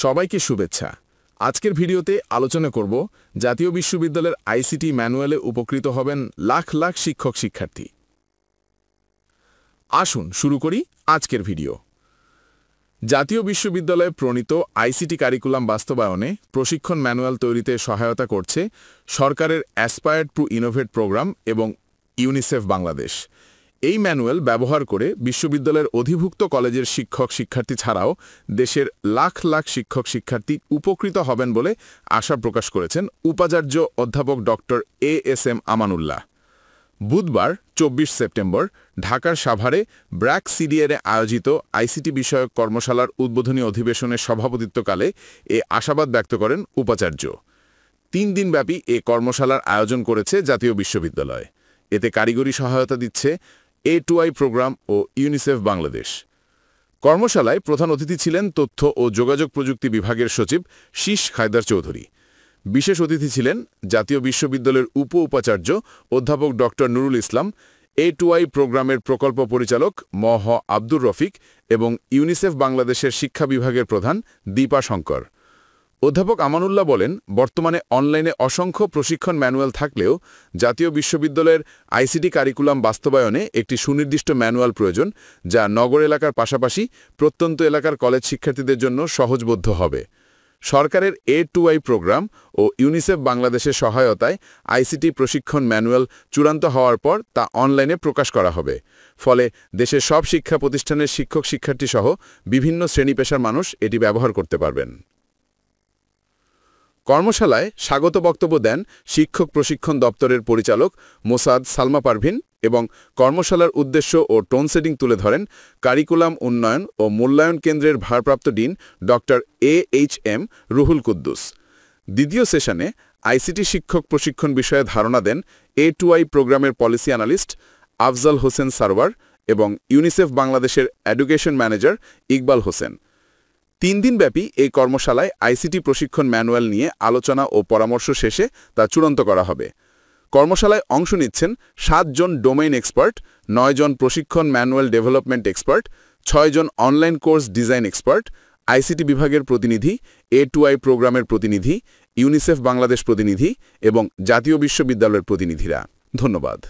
সবাইকে শুভেচ্ছা। আজকের ভিডিওতে আলোচনা করব জাতীয় বিশ্ববিদ্যালয়ের আইসিটি ম্যানুয়ালে উপকৃত হবেন লাখ লাখ শিক্ষক শিক্ষার্থী। আসুন শুরু করি আজকের ভিডিও। জাতীয় বিশ্ববিদ্যালয়ে প্রণীত আইসিটি কারিকুলাম বাস্তবায়নে প্রশিক্ষণ ম্যানুয়াল তৈরিতে সহায়তা করছে সরকারের অ্যাসপায়ার টু ইনোভেট প্রোগ্রাম এবং ইউনিসেফ বাংলাদেশ। এই ম্যানুয়াল ব্যবহার করে বিশ্ববিদ্যালয়ের অধিভুক্ত কলেজের শিক্ষক শিক্ষার্থী ছাড়াও দেশের লাখ লাখ শিক্ষক শিক্ষার্থী উপকৃত হবেন বলে আশা প্রকাশ করেছেন উপাচার্য অধ্যাপক ডক্টর এএসএম আমানুল্লাহ। বুধবার ২৪ সেপ্টেম্বর ঢাকার সাভারে ব্র্যাক সিডিএরে আয়োজিত আইসিটি বিষয়ক কর্মশালার উদ্বোধনী অধিবেশনের সভাপতিত্বকালে এ আশাবাদ ব্যক্ত করেন উপাচার্য। ৩ দিনব্যাপী এ কর্মশালার আয়োজন করেছে জাতীয় বিশ্ববিদ্যালয়। এতে কারিগরি সহায়তা দিচ্ছে A2I প্রোগ্রাম ও ইউনিসেফ বাংলাদেশ। কর্মশালায় প্রধান অতিথি ছিলেন তথ্য ও যোগাযোগ প্রযুক্তি বিভাগের সচিব শীষ হায়দার চৌধুরী। বিশেষ অতিথি ছিলেন জাতীয় বিশ্ববিদ্যালয়ের উপাচার্য অধ্যাপক ডক্টর নুরুল ইসলাম, A2I প্রোগ্রামের প্রকল্প পরিচালক মহ আব্দুর রফিক এবং ইউনিসেফ বাংলাদেশের শিক্ষা বিভাগের প্রধান দীপা শঙ্কর। অধ্যাপক আমানুল্লাহ বলেন, বর্তমানে অনলাইনে অসংখ্য প্রশিক্ষণ ম্যানুয়াল থাকলেও জাতীয় বিশ্ববিদ্যালয়ের আইসিটি কারিকুলাম বাস্তবায়নে একটি সুনির্দিষ্ট ম্যানুয়াল প্রয়োজন, যা নগর এলাকার পাশাপাশি প্রত্যন্ত এলাকার কলেজ শিক্ষার্থীদের জন্য সহজবোধ্য হবে। সরকারের A2I প্রোগ্রাম ও ইউনিসেফ বাংলাদেশের সহায়তায় আইসিটি প্রশিক্ষণ ম্যানুয়াল চূড়ান্ত হওয়ার পর তা অনলাইনে প্রকাশ করা হবে। ফলে দেশের সব শিক্ষা প্রতিষ্ঠানের শিক্ষক শিক্ষার্থী সহ বিভিন্ন শ্রেণী পেশার মানুষ এটি ব্যবহার করতে পারবেন। কর্মশালায় স্বাগত বক্তব্য দেন শিক্ষক প্রশিক্ষণ দপ্তরের পরিচালক মোসাদ সালমা পারভিন এবং কর্মশালার উদ্দেশ্য ও টোন সেটিং তুলে ধরেন কারিকুলাম উন্নয়ন ও মূল্যায়ন কেন্দ্রের ভারপ্রাপ্ত dean doctor AHM Ruhul Kuddus. দ্বিতীয় সেশনে আইসিটি শিক্ষক প্রশিক্ষণ বিষয়ে ধারণা দেন A2I প্রোগ্রামের পলিসি অ্যানালিস্ট আফজাল হোসেন সারওয়ার এবং ইউনিসেফ বাংলাদেশের এডুকেশন ম্যানেজার ইকবাল হোসেন। ৩ দিনব্যাপী এই কর্মশালায় আইসিটি প্রশিক্ষণ ম্যানুয়াল নিয়ে আলোচনা ও পরামর্শ শেষে তা চূড়ান্ত করা হবে। কর্মশালায় অংশ নিচ্ছেন 7 জন ডোমেইন এক্সপার্ট, 9 জন প্রশিক্ষণ ম্যানুয়াল ডেভেলপমেন্ট এক্সপার্ট, 6 জন online course design expert, ICT বিভাগের প্রতিনিধি, A2I প্রোগ্রামের প্রতিনিধি, ইউনিসেফ বাংলাদেশ প্রতিনিধি এবং জাতীয় বিশ্ববিদ্যালয়ের প্রতিনিধিরা। ধন্যবাদ।